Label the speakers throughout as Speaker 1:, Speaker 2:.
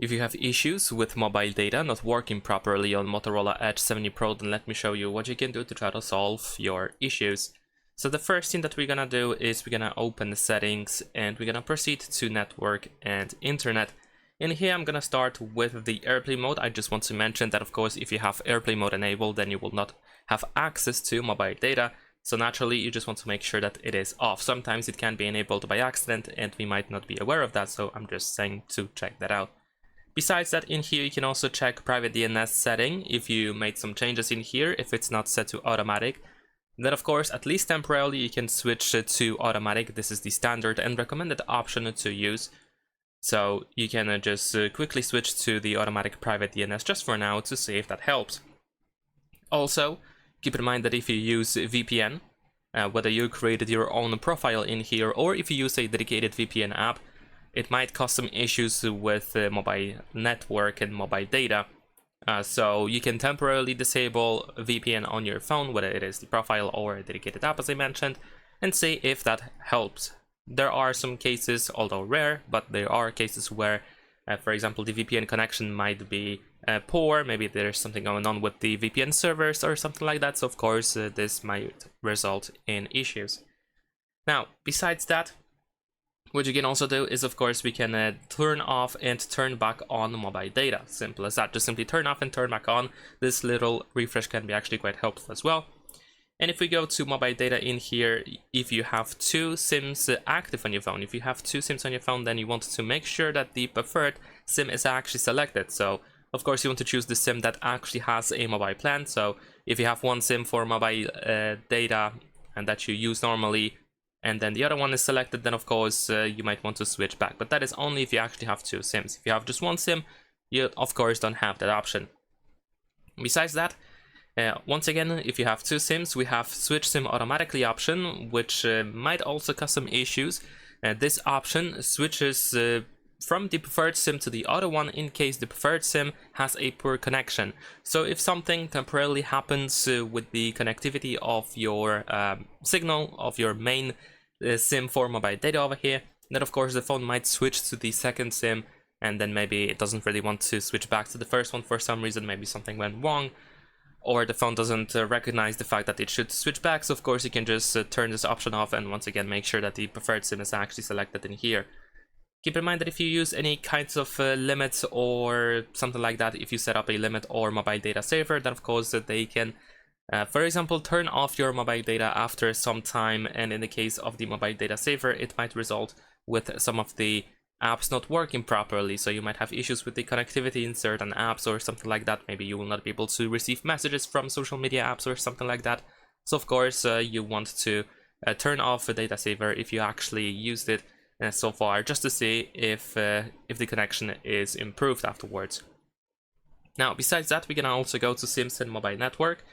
Speaker 1: If you have issues with mobile data not working properly on Motorola Edge 70 Pro, then let me show you what you can do to try to solve your issues. So the first thing that we're gonna do is we're gonna open the settings and we're gonna proceed to network and internet. In here I'm gonna start with the airplane mode. I just want to mention that of course if you have airplane mode enabled, then you will not have access to mobile data. So naturally you just want to make sure that it is off. Sometimes it can be enabled by accident and we might not be aware of that, so I'm just saying to check that out. Besides that, in here you can also check private DNS setting if you made some changes in here, if it's not set to automatic. Then of course, at least temporarily, you can switch it to automatic. This is the standard and recommended option to use. So you can just quickly switch to the automatic private DNS just for now to see if that helps. Also, keep in mind that if you use VPN, whether you created your own profile in here or if you use a dedicated VPN app, it might cause some issues with mobile network and mobile data. So you can temporarily disable VPN on your phone, whether it is the profile or a dedicated app as I mentioned, and see if that helps. There are some cases, although rare, but there are cases where, for example, the VPN connection might be poor, maybe there's something going on with the VPN servers or something like that, so of course this might result in issues. Now, besides that, what you can also do is, of course, we can turn off and turn back on mobile data. Simple as that. Just simply turn off and turn back on. This little refresh can be actually quite helpful as well. And if we go to mobile data in here, if you have two SIMs active on your phone, if you have two SIMs on your phone, then you want to make sure that the preferred SIM is actually selected. So, of course, you want to choose the SIM that actually has a mobile plan. So, if you have one SIM for mobile data and that you use normally, and then the other one is selected, then of course you might want to switch back. But that is only if you actually have two SIMs. If you have just one SIM, you of course don't have that option. Besides that, once again, if you have two SIMs, we have switch SIM automatically option, which might also cause some issues. This option switches from the preferred SIM to the other one in case the preferred SIM has a poor connection. So if something temporarily happens with the connectivity of your signal of your main SIM for mobile data over here, then of course the phone might switch to the second SIM, and then maybe it doesn't really want to switch back to the first one for some reason. Maybe something went wrong, or the phone doesn't recognize the fact that it should switch back. So of course you can just turn this option off and once again make sure that the preferred SIM is actually selected in here. Keep in mind that if you use any kinds of limits or something like that, if you set up a limit or mobile data saver, then of course they can, for example, turn off your mobile data after some time, and in the case of the mobile data saver, it might result with some of the apps not working properly. So you might have issues with the connectivity in certain apps or something like that. Maybe you will not be able to receive messages from social media apps or something like that. So of course you want to turn off the data saver if you actually used it so far, just to see if the connection is improved afterwards. Now, besides that, we can also go to SIMs and mobile network,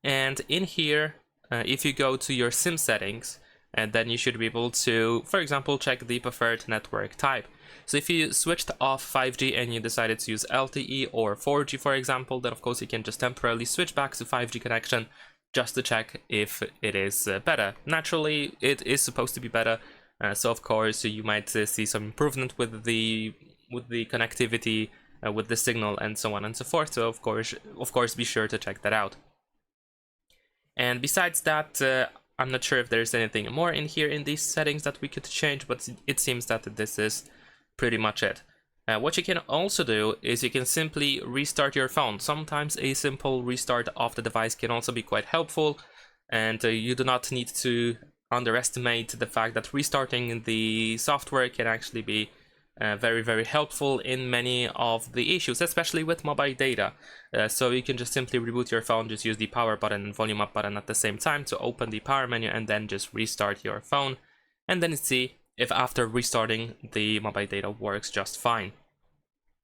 Speaker 1: and in here, if you go to your SIM settings, and then you should be able to, for example, check the preferred network type. So if you switched off 5G and you decided to use LTE or 4G, for example, then of course you can just temporarily switch back to 5G connection just to check if it is better. Naturally, it is supposed to be better. So of course you might see some improvement with the connectivity, with the signal, and so on and so forth. So of course be sure to check that out. And besides that, I'm not sure if there's anything more in here in these settings that we could change, but it seems that this is pretty much it. What you can also do is you can simply restart your phone. Sometimes a simple restart of the device can also be quite helpful, and you do not need to underestimate the fact that restarting the software can actually be very, very helpful in many of the issues, especially with mobile data. So you can just simply reboot your phone, just use the power button and volume up button at the same time to open the power menu, and then just restart your phone, and then see if after restarting the mobile data works just fine.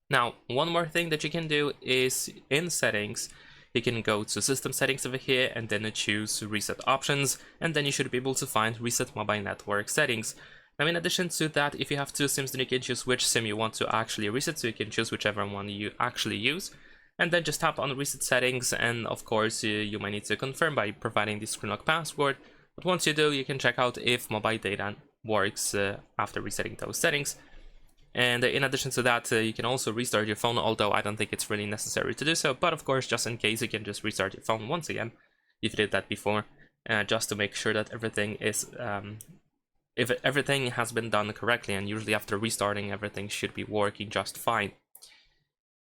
Speaker 1: Now, one more thing that you can do is in settings, you can go to system settings over here and then choose reset options, and then you should be able to find reset mobile network settings. Now, in addition to that, if you have two SIMs, then you can choose which SIM you want to actually reset, so you can choose whichever one you actually use, and then just tap on reset settings, and of course you might need to confirm by providing the screen lock password. But once you do, you can check out if mobile data works after resetting those settings. And in addition to that, you can also restart your phone, although I don't think it's really necessary to do so. But of course, just in case, you can just restart your phone once again if you did that before, just to make sure that everything is if everything has been done correctly. And usually after restarting, everything should be working just fine.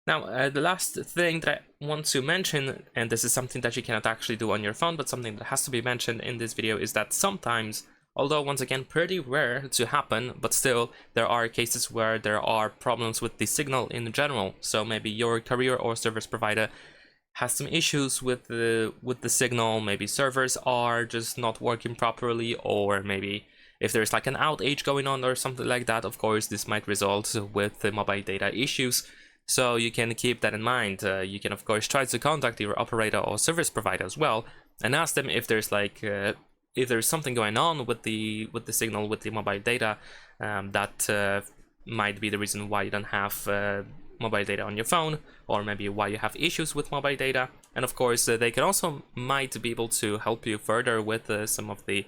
Speaker 1: Now, the last thing that I want to mention, and this is something that you cannot actually do on your phone, but something that has to be mentioned in this video, is that sometimes, although once again pretty rare to happen, but still there are cases where there are problems with the signal in general. So maybe your carrier or service provider has some issues with the signal. Maybe servers are just not working properly, or maybe if there's like an outage going on or something like that. Of course, this might result with the mobile data issues. So you can keep that in mind. You can of course try to contact your operator or service provider as well and ask them if there's like if there's something going on with the signal with the mobile data that might be the reason why you don't have mobile data on your phone, or maybe why you have issues with mobile data. And of course they can also might be able to help you further with some of the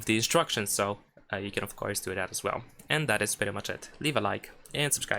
Speaker 1: instructions. So you can of course do that as well. And that is pretty much it. Leave a like and subscribe.